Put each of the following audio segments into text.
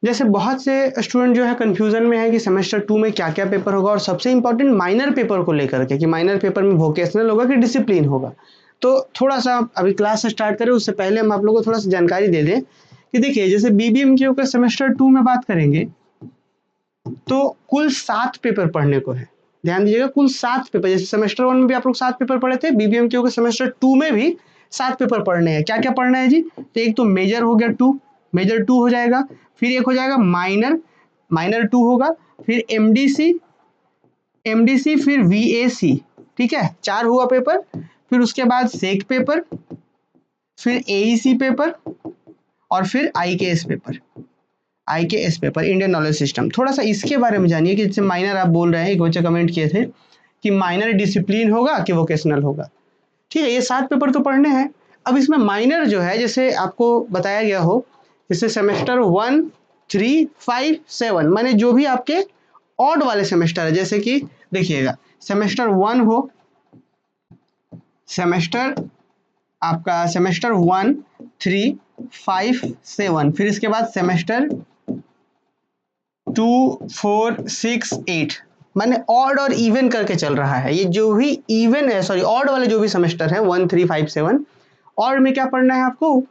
जैसे बहुत से स्टूडेंट जो है कंफ्यूजन में है कि सेमेस्टर 2 में क्या क्या पेपर होगा, और सबसे इंपॉर्टेंट माइनर पेपर को लेकर के कि माइनर पेपर में वोकेशनल होगा कि डिसिप्लिन होगा। तो थोड़ा सा अभी क्लास स्टार्ट करें उससे पहले हम आप लोगों को थोड़ा सा जानकारी दे दें कि देखिए, जैसे बीबीएमक्यू का सेमेस्टर 2 में बात करेंगे तो कुल 7 पेपर पढ़ने को है। ध्यान दीजिएगा, कुल 7 पेपर। जैसे सेमेस्टर 1 में भी आप लोग 7 पेपर पढ़े थे, बीबीएमक्यू के सेमेस्टर 2 में भी 7 पेपर पढ़ने हैं। क्या क्या पढ़ना है जी? तो एक तो मेजर हो गया 2, मेजर 2 हो जाएगा, फिर एक हो जाएगा माइनर, माइनर 2 होगा, फिर एमडीसी, एमडीसी फिर वीएसी, ठीक है, 4 हुआ पेपर। फिर उसके बाद सेक पेपर, फिर एईसी पेपर, और फिर IKS paper. IKS paper Indian knowledge system. थोड़ा सा इसके बारे में जानिए कि जैसे माइनर आप बोल रहे हैं, एक बच्चा कमेंट किए थे कि माइनर डिसिप्लिन होगा कि वोकेशनल होगा। ठीक है, ये 7 पेपर तो पढ़ने हैं। अब इसमें माइनर जो है, जैसे आपको बताया गया हो, जैसे सेमेस्टर 1, 3, 5, 7 माने जो भी आपके ऑड वाले सेमेस्टर है, जैसे कि देखिएगा सेमेस्टर 1 हो, सेमेस्टर आपका सेमेस्टर 1, 3, 5, 7, फिर इसके बाद सेमेस्टर 2, 4, 6, 8 माने ऑड और इवन करके चल रहा है। ये जो भी इवन है, सॉरी ऑड वाले जो भी सेमेस्टर है 1, 3, 5, 7, ऑड में क्या पढ़ना है आपको?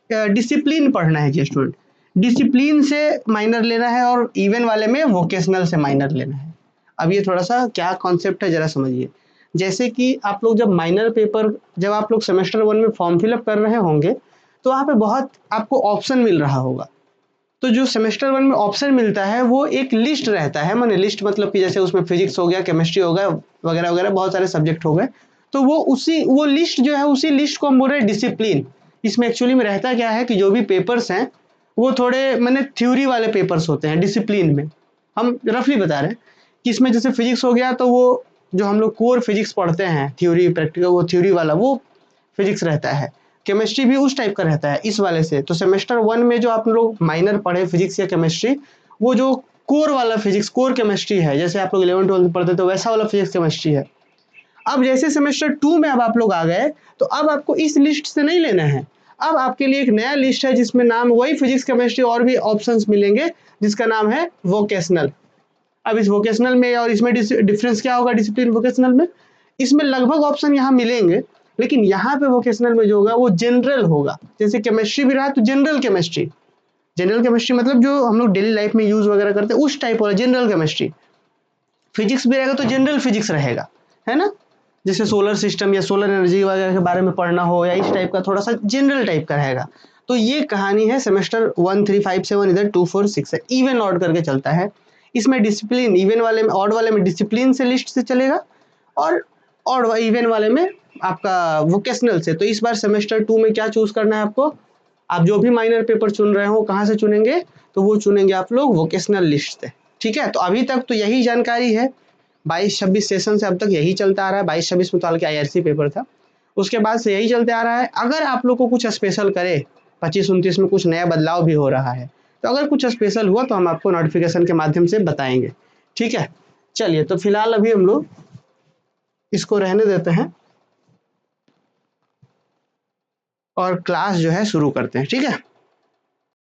डिसिप्लिन पढ़ना है जी स्टूडेंट। डिसिप्लिन से माइनर लेना है और इवन वाले में वोकेशनल से माइनर लेना है। अब ये थोड़ा सा क्या कॉन्सेप्ट है जरा समझिए। जैसे कि आप लोग जब माइनर पेपर, जब आप लोग सेमेस्टर 1 में फॉर्म फिलअप कर रहे होंगे तो वहाँ पे बहुत आपको ऑप्शन मिल रहा होगा। तो जो सेमेस्टर 1 में ऑप्शन मिलता है वो एक लिस्ट रहता है, माने लिस्ट मतलब कि जैसे उसमें फिजिक्स हो गया, केमिस्ट्री हो गया, वगैरह वगैरह बहुत सारे सब्जेक्ट हो गए। तो वो लिस्ट जो है, उसी लिस्ट को हम बोल रहे हैं डिसिप्लिन। इसमें एक्चुअली में रहता क्या है कि जो भी पेपर्स हैं वो थोड़े माने थ्योरी वाले पेपर्स होते हैं डिसिप्लिन में। हम रफली बता रहे हैं कि इसमें जैसे फिजिक्स हो गया तो वो जो हम लोग कोर फिजिक्स पढ़ते हैं, थ्योरी प्रैक्टिकल, वो थ्योरी वाला वो फिजिक्स रहता है। केमिस्ट्री भी उस टाइप का रहता है इस वाले से। तो सेमेस्टर 1 में जो आप लोग माइनर पढ़े फिजिक्स या केमिस्ट्री, वो जो कोर वाला फिजिक्स, कोर केमिस्ट्री है, जैसे आप लोग 11 12 पढ़ते थे वैसा वाला फिजिक्स केमिस्ट्री है। अब जैसे सेमेस्टर 2 में अब आप लोग आ गए तो अब आपको इस लिस्ट से नहीं लेना है। अब आपके लिए एक नया लिस्ट है जिसमें नाम वही फिजिक्स केमिस्ट्री और भी ऑप्शंस मिलेंगे, जिसका नाम है वोकेशनल। अब इस वोकेशनल में और इसमें डिफरेंस क्या होगा डिसिप्लिन वोकेशनल में? इसमें लगभग ऑप्शन यहाँ मिलेंगे, लेकिन यहाँ पे वोकेशनल में जो होगा वो जनरल होगा। जैसे केमिस्ट्री भी रहा तो जनरल केमिस्ट्री, जनरल केमिस्ट्री मतलब जो हम लोग डेली लाइफ में यूज वगैरह करते हैं उस टाइप वाला जनरल केमिस्ट्री। फिजिक्स भी रहेगा तो जनरल फिजिक्स रहेगा, है ना? जैसे सोलर सिस्टम या सोलर एनर्जी वगैरह के बारे में पढ़ना हो या इस टाइप का थोड़ा सा जनरल टाइप का रहेगा। तो ये कहानी है सेमेस्टर 1, 3, 5, 7, इधर 2, 4, 6 है, इवन ऑड करके चलता है। इसमें डिसिप्लिन इवन वाले में, ऑड वाले में डिसिप्लिन से लिस्ट से चलेगा, और ऑड इवन वाले में आपका वोकेशनल से। तो इस बार सेमेस्टर 2 में क्या चूज करना है आपको? आप जो भी माइनर पेपर चुन रहे हो कहाँ से चुनेंगे? तो वो चुनेंगे आप लोग वोकेशनल लिस्ट से। ठीक है, तो अभी तक तो यही जानकारी है। 22-26 सेशन से अब तक यही चलता आ रहा है। 22-26 में तो हालांकि आईआरसी पेपर था, उसके बाद से यही चलते आ रहा है। अगर आप लोग को कुछ स्पेशल करे, 25-29 में कुछ नया बदलाव भी हो रहा है, तो अगर कुछ स्पेशल हुआ तो हम आपको नोटिफिकेशन के माध्यम से बताएंगे। ठीक है, चलिए तो फिलहाल अभी हम लोग इसको रहने देते हैं और क्लास जो है शुरू करते हैं। ठीक है।